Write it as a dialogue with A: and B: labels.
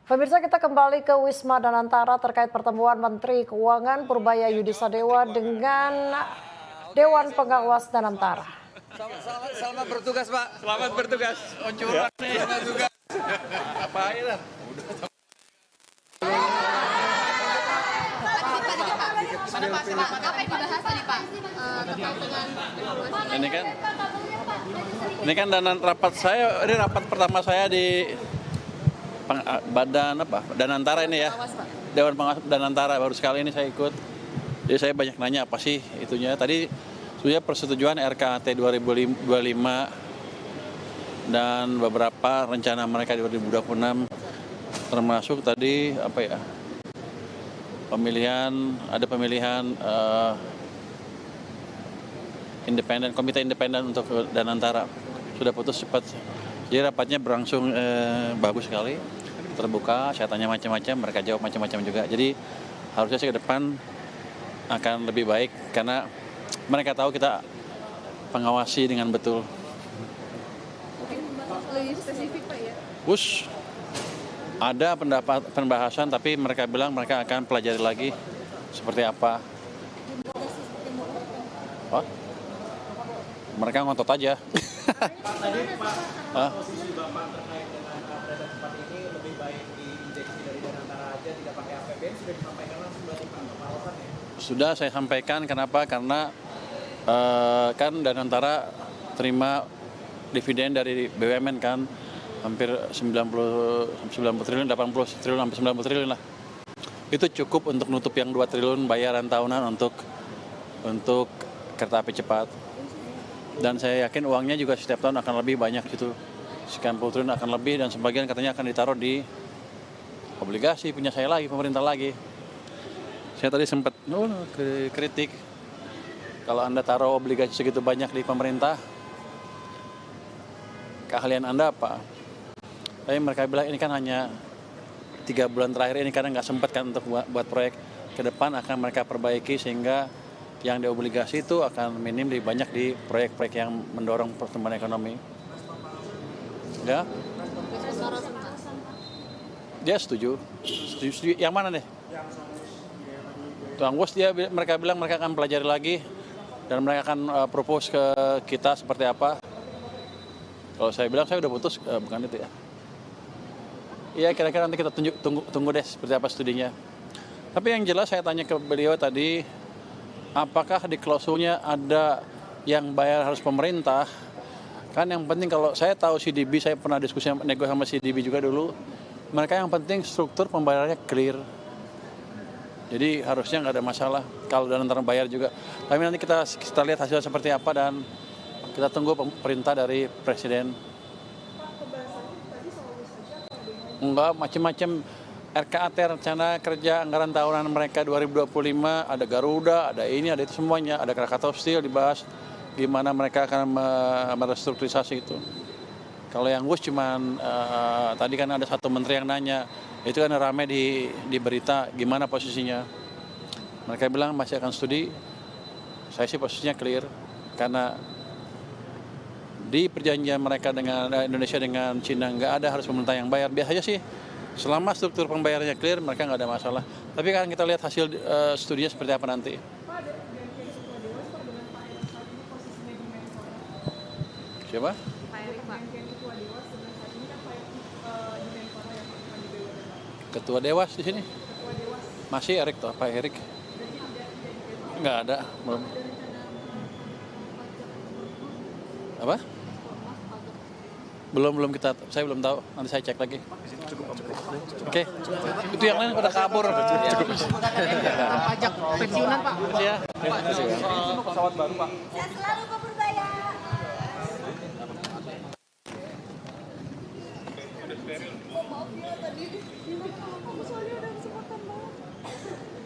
A: Pemirsa, kita kembali ke Wisma Danantara terkait pertemuan Menteri Keuangan Purbaya Yudhisadewa dengan Dewan Pengawas Danantara.
B: Selamat bertugas, Pak. Selamat bertugas. Oncuran nih. Selamat bertugas. Apain lah.
C: Apa yang dibahas tadi, Pak?
D: Ini kan rapat saya, ini rapat pertama saya di Badan Danantara ini ya. Dewan Pengawas Danantara baru sekali ini saya ikut. Jadi saya banyak nanya apa sih itunya. Tadi sudah persetujuan RKAT 2025 dan beberapa rencana mereka 2026 termasuk tadi ada pemilihan independen, komite independen untuk Danantara sudah putus cepat. Jadi rapatnya berlangsung bagus sekali, terbuka, saya tanya macam-macam, mereka jawab macam-macam juga. Jadi harusnya sih ke depan akan lebih baik karena mereka tahu kita pengawasi dengan betul.
C: Mungkin lebih spesifik, Pak, ya?
D: Ada pembahasan tapi mereka bilang mereka akan pelajari lagi seperti apa. Oh? Mereka ngotot aja.
E: Tadi Pak, posisi Bapak terkait dengan kereta cepat ini lebih baik diinjeksi dari Danantara aja, tidak pakai APBN, sudah disampaikan langsung berarti Pak alasannya?
D: Sudah saya sampaikan, kenapa? Karena kan Danantara terima dividen dari BUMN kan, hampir 90 triliun, 80 triliun, hampir 90 triliun lah. Itu cukup untuk nutup yang 2 triliun bayaran tahunan untuk kereta api cepat. Dan saya yakin uangnya juga setiap tahun akan lebih banyak gitu. Sekian puluh triliun akan lebih dan sebagian katanya akan ditaruh di obligasi punya saya lagi, pemerintah lagi. Saya tadi sempat kritik kalau Anda taruh obligasi segitu banyak di pemerintah, keahlian Anda apa? Tapi mereka bilang ini kan hanya 3 bulan terakhir ini karena nggak sempat kan untuk buat proyek. Ke depan akan mereka perbaiki sehingga yang di obligasi itu akan minim lebih banyak di proyek-proyek yang mendorong pertumbuhan ekonomi. Ya? Dia setuju. Yang mana deh? Tuan Bos mereka bilang mereka akan pelajari lagi dan mereka akan propose ke kita seperti apa. Kalau saya bilang saya udah putus, bukan itu ya. Iya, kira-kira nanti kita tunggu deh seperti apa studinya. Tapi yang jelas saya tanya ke beliau tadi, apakah di klausulnya ada yang bayar harus pemerintah? Kan yang penting kalau saya tahu CDB, saya pernah diskusi nego sama CDB juga dulu. Mereka yang penting struktur pembayarannya clear. Jadi harusnya nggak ada masalah kalau Danantara bayar juga. Tapi nanti kita lihat hasilnya seperti apa dan kita tunggu perintah dari Presiden. Enggak, macam-macam. RKAT rencana kerja anggaran tahunan mereka 2025, ada Garuda, ada ini, ada itu semuanya. Ada Krakatau Steel dibahas gimana mereka akan merestrukturisasi itu. Kalau yang Gus cuman tadi kan ada satu menteri yang nanya, itu kan rame di berita gimana posisinya. Mereka bilang masih akan studi. Saya sih posisinya clear karena di perjanjian mereka dengan Indonesia dengan Cina nggak ada harus pemerintah yang bayar. Biasanya sih selama struktur pembayarannya clear mereka nggak ada masalah. Tapi kan kita lihat hasil studinya seperti apa nanti. Siapa? Ketua Dewas di sini. Masih Erik toh, Pak Erik. Nggak ada, belum. Apa? Belum saya belum tahu. Nanti saya cek lagi. Oke. Itu yang lain pada kabur.
C: Pajak pensiunan, Pak.
D: Ya.
E: Pesawat baru Pak.